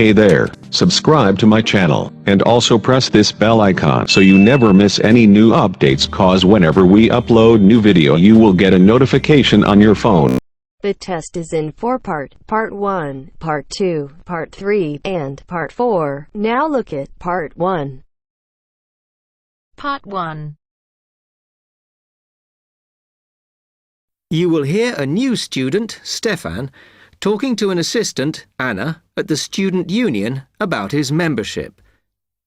Hey there, subscribe to my channel, and also press this bell icon so you never miss any new updates, cause whenever we upload new video you will get a notification on your phone. The test is in 4 parts, Part 1, Part 2, Part 3, and Part 4. Now look at Part 1. Part 1. You will hear a new student, Stefan, talking to an assistant, Anna, at the student union about his membership.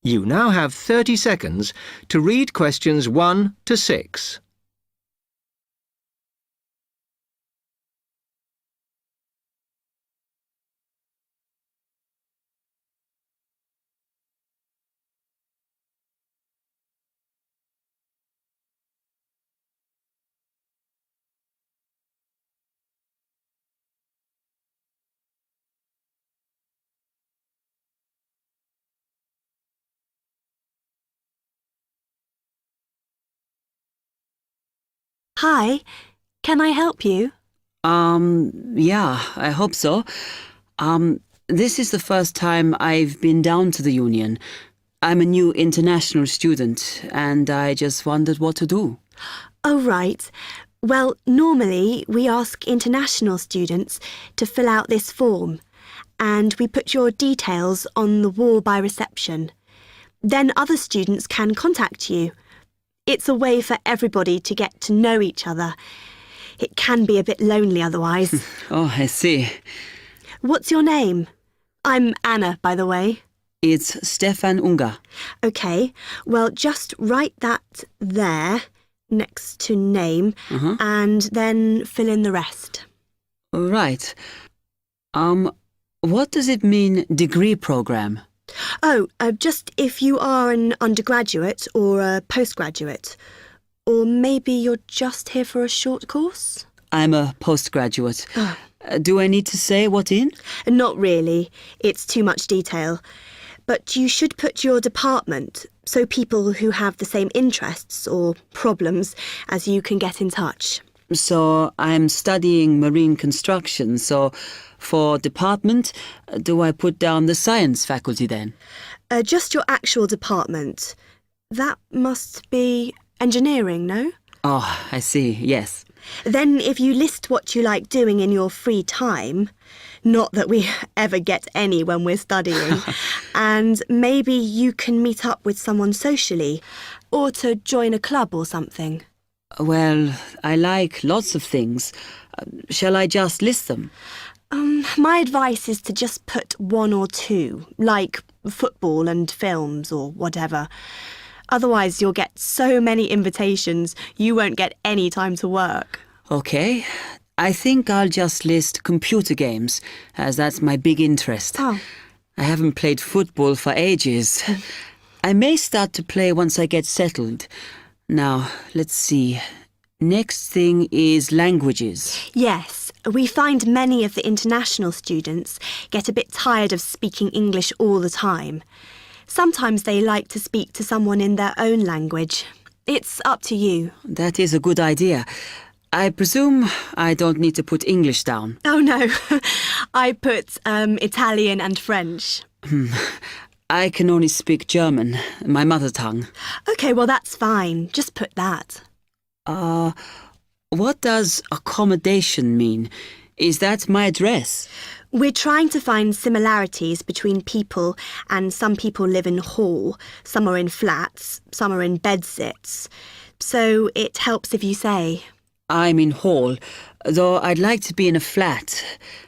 You now have 30 seconds to read questions 1 to 6. Hi, can I help you? Yeah, I hope so. This is the first time I've been down to the union. I'm a new international student, and I just wondered what to do. Oh, right. Well, normally we ask international students to fill out this form, and we put your details on the wall by reception. Then other students can contact you. It's a way for everybody to get to know each other. It can be a bit lonely otherwise. Oh, I see. What's your name? I'm Anna, by the way. It's Stefan Unger. OK, well, just write that there, next to name, and then fill in the rest. Right. What does it mean, degree program? Oh, just if you are an undergraduate or a postgraduate. Or maybe you're just here for a short course? I'm a postgraduate. Do I need to say what in? Not really. It's too much detail. But you should put your department, so people who have the same interests or problems as you can get in touch. So I'm studying marine construction, so for department, do I put down the science faculty then? Just your actual department. That must be engineering, no? Oh, I see, yes. Then if you list what you like doing in your free time, not that we ever get any when we're studying, and maybe you can meet up with someone socially, or to join a club or something. Well, I like lots of things. Shall I just list them? My advice is to just put 1 or 2, like football and films or whatever. Otherwise, you'll get so many invitations, you won't get any time to work. OK. I think I'll just list computer games, as that's my big interest. Oh. I haven't played football for ages. I may start to play once I get settled. Now, let's see. Next thing is languages. Yes, we find many of the international students get a bit tired of speaking English all the time. Sometimes they like to speak to someone in their own language. It's up to you. That is a good idea. I presume I don't need to put English down. Oh, no. I put Italian and French. I can only speak German, my mother tongue. OK, well, that's fine. Just put that. What does accommodation mean? Is that my address? We're trying to find similarities between people, and some people live in hall, some are in flats, some are in bedsits. So it helps if you say. I'm in hall, though I'd like to be in a flat,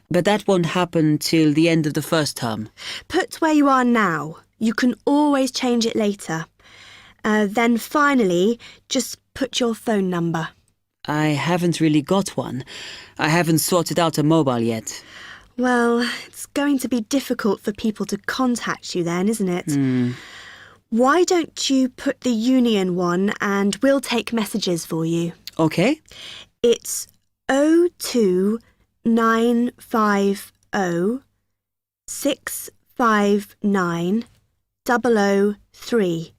but that won't happen till the end of the first term. Put where you are now. You can always change it later. Then finally, just put your phone number. I haven't really got one. I haven't sorted out a mobile yet. Well, it's going to be difficult for people to contact you then, isn't it? Why don't you put the union one and we'll take messages for you? OK. It's 02950 659 003.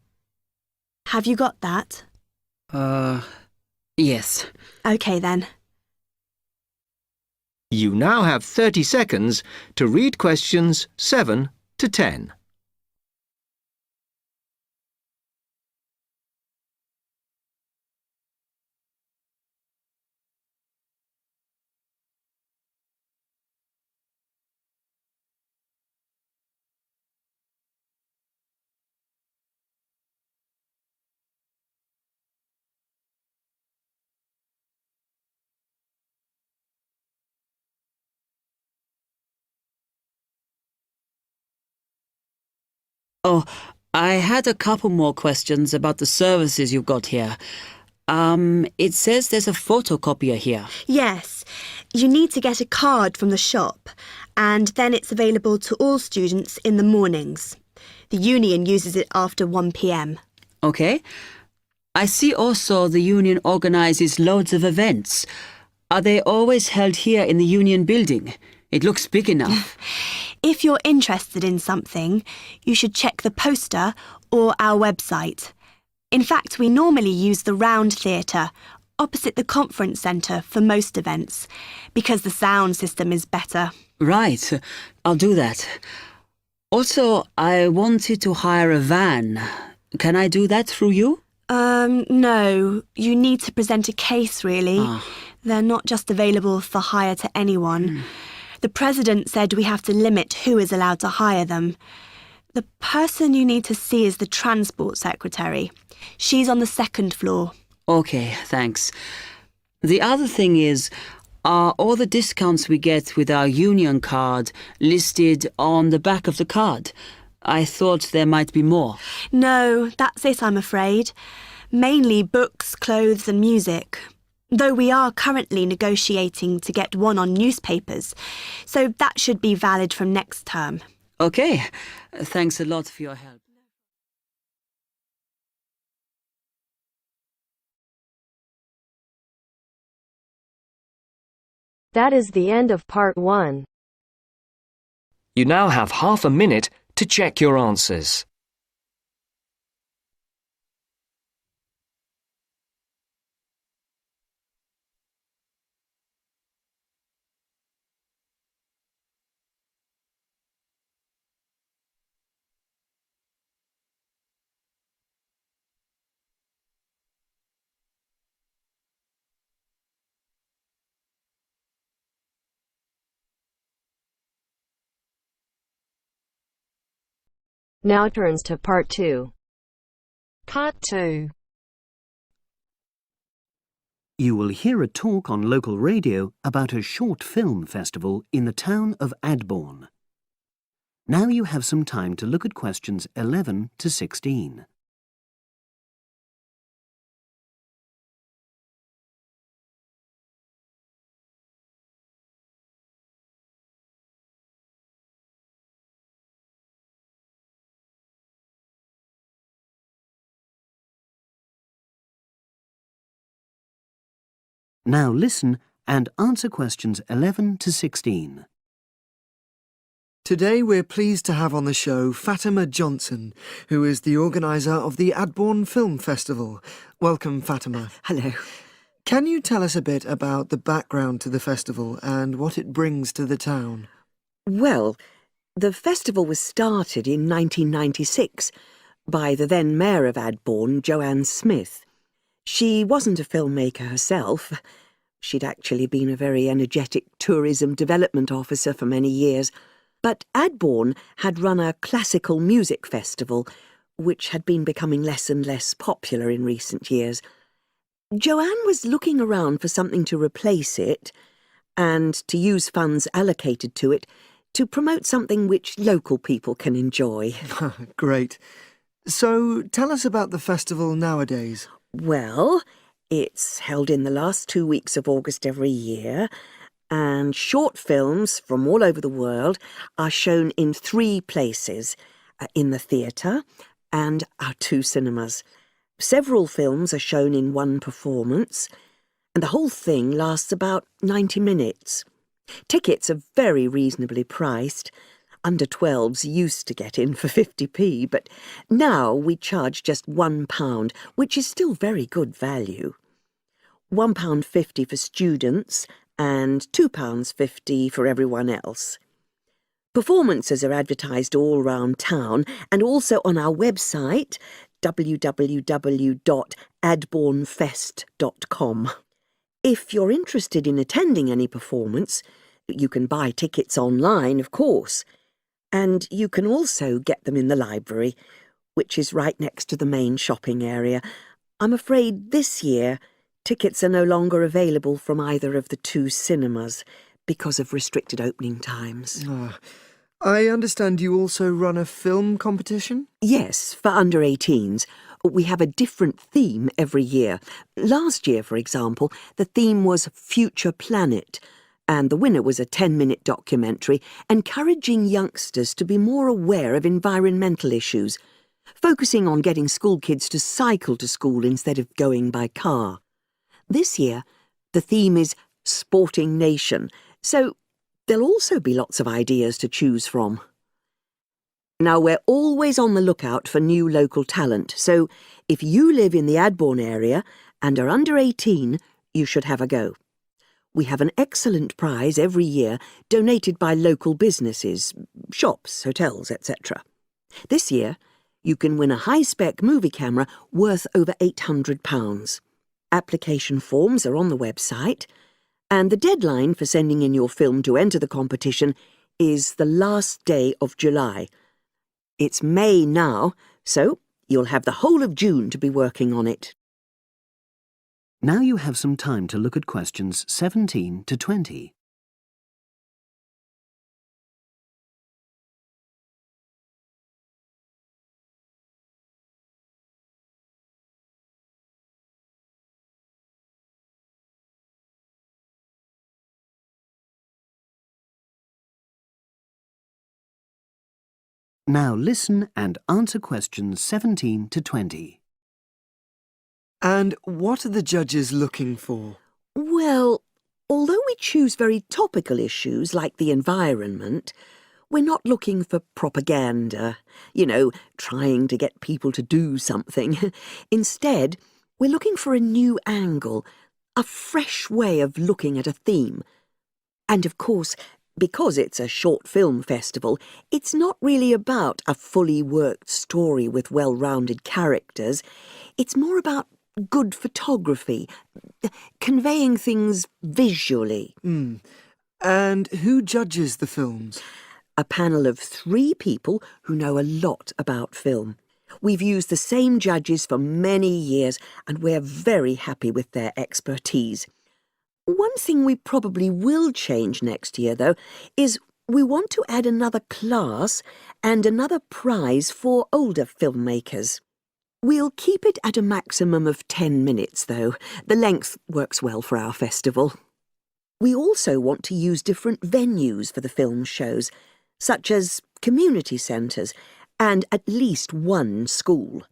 Have you got that? Yes. OK then. You now have 30 seconds to read questions 7 to 10. Oh, I had a couple more questions about the services you've got here. It says there's a photocopier here. Yes, you need to get a card from the shop, and then it's available to all students in the mornings. The union uses it after 1 p.m. Okay. I see also the union organises loads of events. Are they always held here in the union building? It looks big enough. If you're interested in something, you should check the poster or our website. In fact, we normally use the Round Theatre, opposite the conference centre for most events, because the sound system is better. Right, I'll do that. Also, I wanted to hire a van. Can I do that through you? No. You need to present a case, really. They're not just available for hire to anyone. The president said we have to limit who is allowed to hire them. The person you need to see is the transport secretary. She's on the 2nd floor. Okay, thanks. The other thing is, are all the discounts we get with our union card listed on the back of the card? I thought there might be more. No, that's it, I'm afraid. Mainly books, clothes and music. Though we are currently negotiating to get one on newspapers, so that should be valid from next term. Okay, thanks a lot for your help. That is the end of part 1. You now have half a minute to check your answers. Now turns to part 2. Part 2. You will hear a talk on local radio about a short film festival in the town of Adborn. Now you have some time to look at questions 11 to 16. Now listen and answer questions 11 to 16. Today we're pleased to have on the show Fatima Johnson, who is the organiser of the Adborn Film Festival. Welcome, Fatima. Hello. Can you tell us a bit about the background to the festival and what it brings to the town? Well, the festival was started in 1996 by the then Mayor of Adborn, Joanne Smith. She wasn't a filmmaker herself. She'd actually been a very energetic tourism development officer for many years. But Adborn had run a classical music festival, which had been becoming less and less popular in recent years. Joanne was looking around for something to replace it, and to use funds allocated to it to promote something which local people can enjoy. Great. So tell us about the festival nowadays. Well, it's held in the last 2 weeks of August every year, and short films from all over the world are shown in 3 places, in the theatre and our 2 cinemas. Several films are shown in one performance, and the whole thing lasts about 90 minutes. Tickets are very reasonably priced. Under 12s used to get in for 50p, but now we charge just £1, which is still very good value. £1.50 for students and £2.50 for everyone else. Performances are advertised all round town and also on our website, www.adbournefest.com. If you're interested in attending any performance, you can buy tickets online, of course, and you can also get them in the library, which is right next to the main shopping area. I'm afraid this year tickets are no longer available from either of the two cinemas because of restricted opening times. I understand you also run a film competition? Yes, for under 18s. We have a different theme every year. Last year, for example, the theme was Future Planet, and the winner was a 10-minute documentary encouraging youngsters to be more aware of environmental issues, focusing on getting school kids to cycle to school instead of going by car. This year, the theme is Sporting Nation, so there'll also be lots of ideas to choose from. Now, we're always on the lookout for new local talent, so if you live in the Adbourne area and are under 18, you should have a go. We have an excellent prize every year donated by local businesses, shops, hotels, etc. This year, you can win a high-spec movie camera worth over £800. Application forms are on the website, and the deadline for sending in your film to enter the competition is the last day of July. It's May now, so you'll have the whole of June to be working on it. Now you have some time to look at questions 17 to 20. Now listen and answer questions 17 to 20. And what are the judges looking for? Well, although we choose very topical issues like the environment, we're not looking for propaganda, trying to get people to do something. Instead, we're looking for a new angle, a fresh way of looking at a theme. And of course, because it's a short film festival, it's not really about a fully worked story with well-rounded characters. It's more about good photography, conveying things visually. And who judges the films? A panel of 3 people who know a lot about film. We've used the same judges for many years, and we're very happy with their expertise. One thing we probably will change next year, though, is we want to add another class and another prize for older filmmakers. We'll keep it at a maximum of 10 minutes, though. The length works well for our festival. We also want to use different venues for the film shows, such as community centres and at least one school.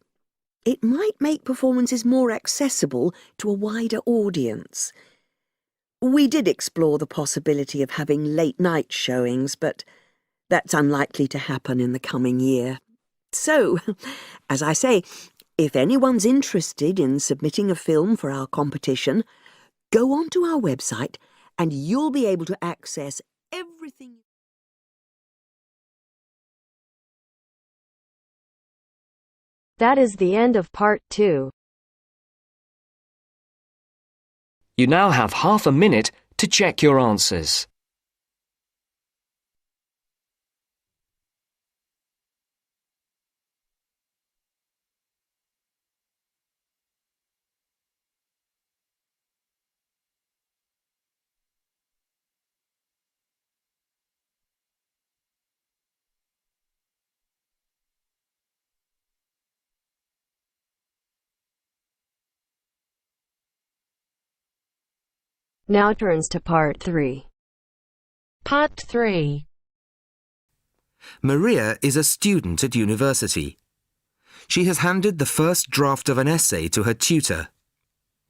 It might make performances more accessible to a wider audience. We did explore the possibility of having late-night showings, but that's unlikely to happen in the coming year. So, as I say, if anyone's interested in submitting a film for our competition, go onto our website and you'll be able to access everything. That is the end of part 2. You now have half a minute to check your answers. Now turns to part 3. Part 3. Maria is a student at university. She has handed the first draft of an essay to her tutor.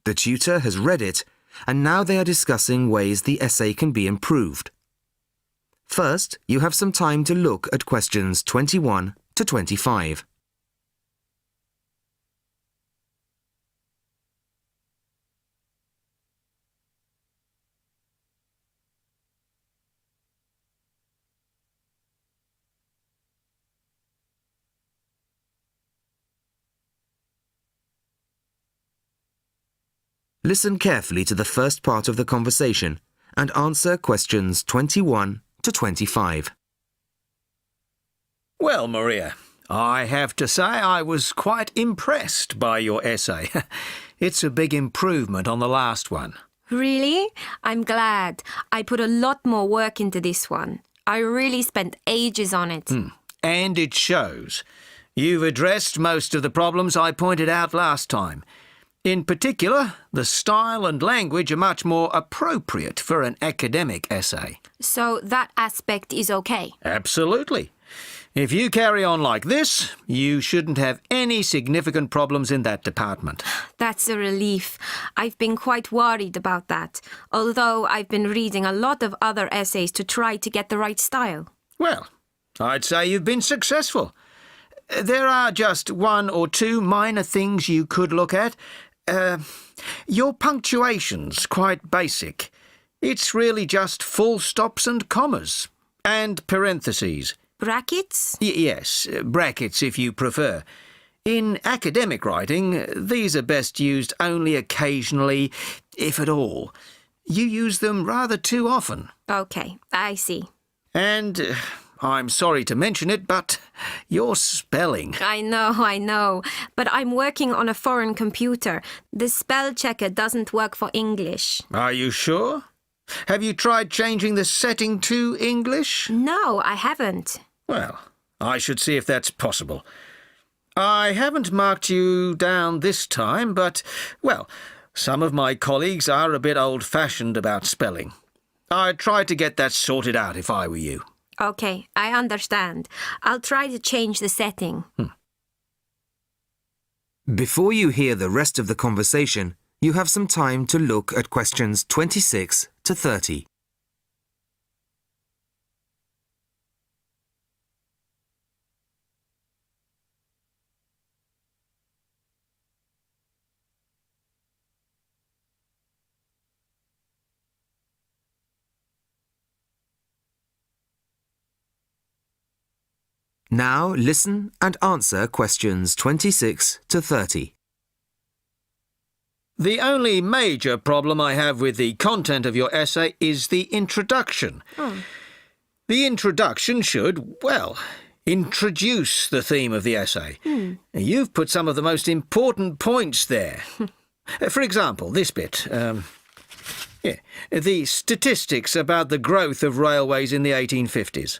The tutor has read it, and now they are discussing ways the essay can be improved. First, you have some time to look at questions 21 to 25. Listen carefully to the first part of the conversation and answer questions 21 to 25. Well, Maria, I have to say I was quite impressed by your essay. It's a big improvement on the last one. Really? I'm glad. I put a lot more work into this one. I really spent ages on it. And it shows. You've addressed most of the problems I pointed out last time. In particular, the style and language are much more appropriate for an academic essay. So that aspect is okay? Absolutely. If you carry on like this, you shouldn't have any significant problems in that department. That's a relief. I've been quite worried about that, although I've been reading a lot of other essays to try to get the right style. Well, I'd say you've been successful. There are just one or two minor things you could look at. Your punctuation's quite basic. It's really just full stops and commas. And parentheses. Brackets? Yes, brackets if you prefer. In academic writing, these are best used only occasionally, if at all. You use them rather too often. Okay, I see. And I'm sorry to mention it, but your spelling. I know. But I'm working on a foreign computer. The spell checker doesn't work for English. Are you sure? Have you tried changing the setting to English? No, I haven't. Well, I should see if that's possible. I haven't marked you down this time, but, well, some of my colleagues are a bit old-fashioned about spelling. I'd try to get that sorted out if I were you. Okay, I understand. I'll try to change the setting. Before you hear the rest of the conversation, you have some time to look at questions 26 to 30. Now listen and answer questions 26 to 30. The only major problem I have with the content of your essay is the introduction. The introduction should, well, introduce the theme of the essay. You've put some of the most important points there. For example, this bit. The statistics about the growth of railways in the 1850s.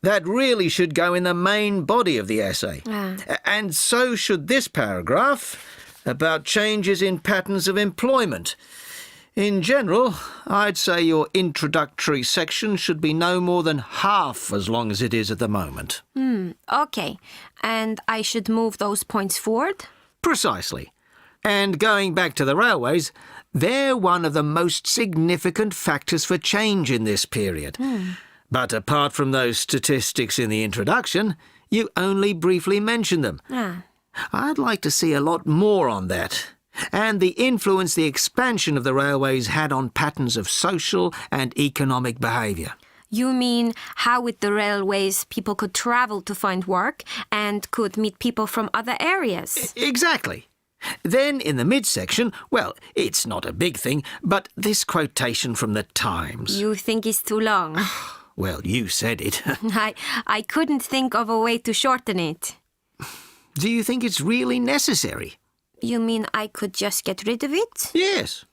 That really should go in the main body of the essay. And so should this paragraph about changes in patterns of employment. In general, I'd say your introductory section should be no more than half as long as it is at the moment. Okay. And I should move those points forward? Precisely. And going back to the railways, they're one of the most significant factors for change in this period. But apart from those statistics in the introduction, you only briefly mention them. I'd like to see a lot more on that, and the influence the expansion of the railways had on patterns of social and economic behaviour. You mean how with the railways people could travel to find work and could meet people from other areas? Exactly. Then in the midsection, well, it's not a big thing, but this quotation from the Times. You think it's too long? Well, you said it. I couldn't think of a way to shorten it. Do you think it's really necessary? You mean I could just get rid of it? Yes.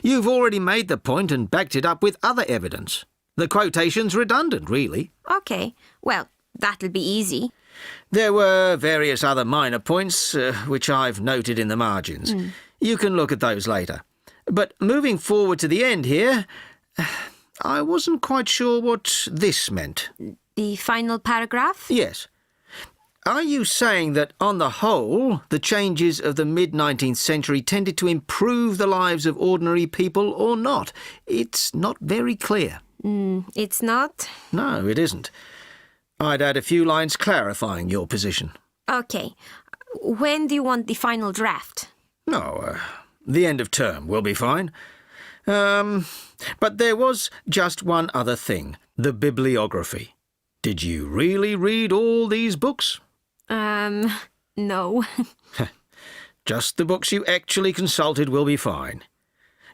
You've already made the point and backed it up with other evidence. The quotation's redundant, really. Okay. Well, that'll be easy. There were various other minor points, which I've noted in the margins. You can look at those later. But moving forward to the end here, I wasn't quite sure what this meant. The final paragraph? Yes. Are you saying that, on the whole, the changes of the mid-19th century tended to improve the lives of ordinary people or not? It's not very clear. It's not? No, it isn't. I'd add a few lines clarifying your position. Okay. When do you want the final draft? No, the end of term will be fine. But there was just one other thing, the bibliography. Did you really read all these books? No. Just the books you actually consulted will be fine.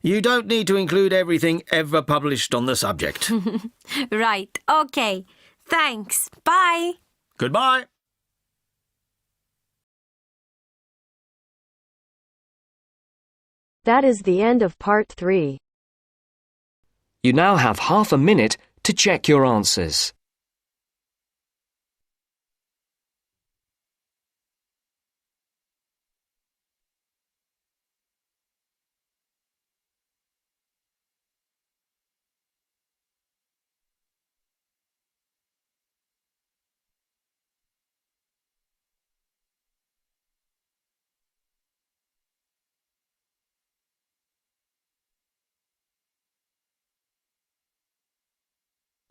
You don't need to include everything ever published on the subject. Right, okay. Thanks. Bye. Goodbye. That is the end of part 3. You now have half a minute to check your answers.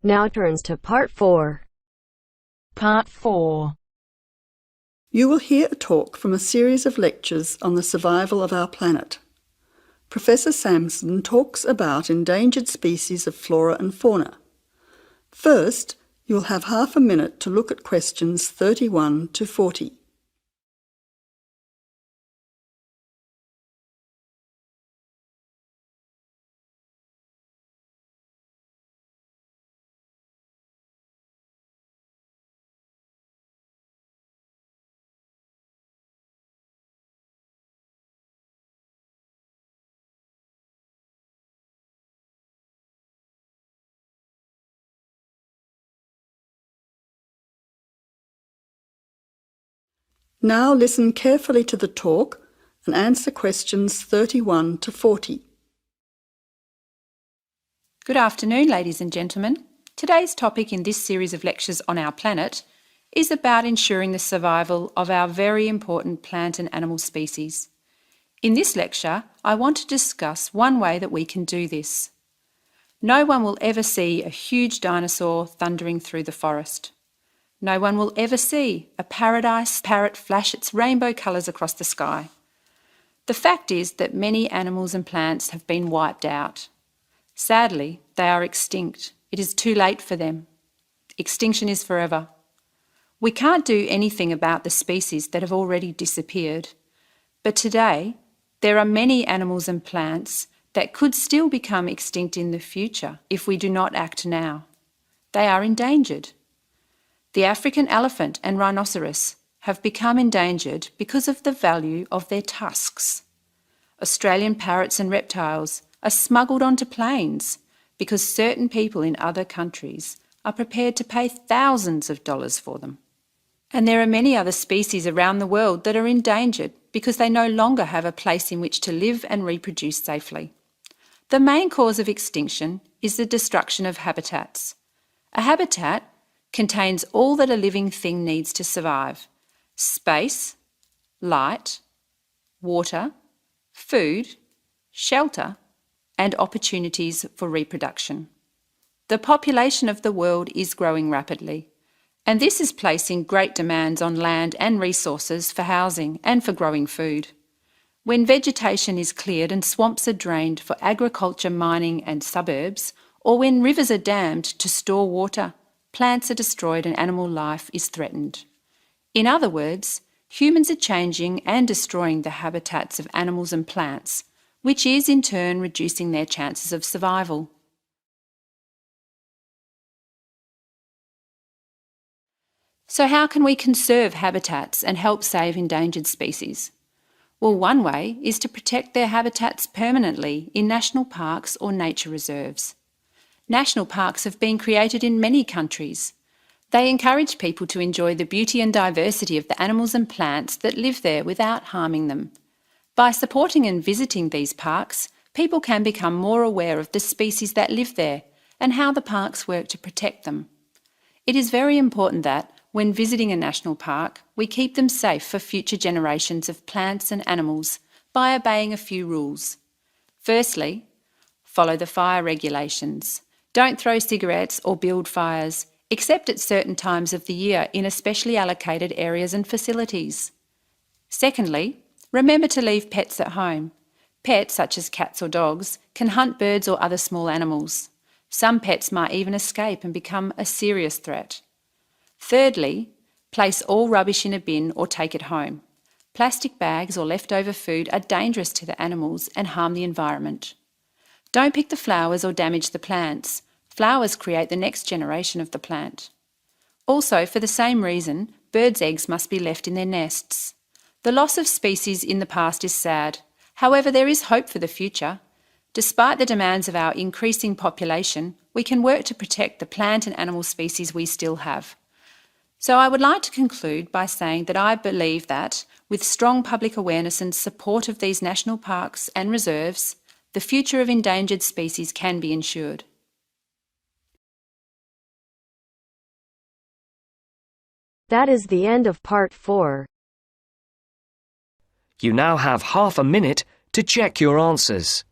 Now turns to part 4. Part 4. You will hear a talk from a series of lectures on the survival of our planet. Professor Samson talks about endangered species of flora and fauna. First, you will have half a minute to look at questions 31 to 40. Now listen carefully to the talk and answer questions 31 to 40. Good afternoon, ladies and gentlemen. Today's topic in this series of lectures on our planet is about ensuring the survival of our very important plant and animal species. In this lecture, I want to discuss one way that we can do this. No one will ever see a huge dinosaur thundering through the forest. No one will ever see a paradise parrot flash its rainbow colours across the sky. The fact is that many animals and plants have been wiped out. Sadly, they are extinct. It is too late for them. Extinction is forever. We can't do anything about the species that have already disappeared. But today, there are many animals and plants that could still become extinct in the future if we do not act now. They are endangered. The African elephant and rhinoceros have become endangered because of the value of their tusks. Australian parrots and reptiles are smuggled onto planes because certain people in other countries are prepared to pay thousands of dollars for them. And there are many other species around the world that are endangered because they no longer have a place in which to live and reproduce safely. The main cause of extinction is the destruction of habitats. A habitat contains all that a living thing needs to survive: space, light, water, food, shelter, and opportunities for reproduction. The population of the world is growing rapidly, and this is placing great demands on land and resources for housing and for growing food. When vegetation is cleared and swamps are drained for agriculture, mining and suburbs, or when rivers are dammed to store water, plants are destroyed and animal life is threatened. In other words, humans are changing and destroying the habitats of animals and plants, which is in turn reducing their chances of survival. So how can we conserve habitats and help save endangered species? Well, one way is to protect their habitats permanently in national parks or nature reserves. National parks have been created in many countries. They encourage people to enjoy the beauty and diversity of the animals and plants that live there without harming them. By supporting and visiting these parks, people can become more aware of the species that live there and how the parks work to protect them. It is very important that, when visiting a national park, we keep them safe for future generations of plants and animals by obeying a few rules. Firstly, follow the fire regulations. Don't throw cigarettes or build fires, except at certain times of the year in especially allocated areas and facilities. Secondly, remember to leave pets at home. Pets, such as cats or dogs, can hunt birds or other small animals. Some pets might even escape and become a serious threat. Thirdly, place all rubbish in a bin or take it home. Plastic bags or leftover food are dangerous to the animals and harm the environment. Don't pick the flowers or damage the plants. Flowers create the next generation of the plant. Also, for the same reason, birds' eggs must be left in their nests. The loss of species in the past is sad. However, there is hope for the future. Despite the demands of our increasing population, we can work to protect the plant and animal species we still have. So I would like to conclude by saying that I believe that, with strong public awareness and support of these national parks and reserves, the future of endangered species can be ensured. That is the end of part 4. You now have half a minute to check your answers.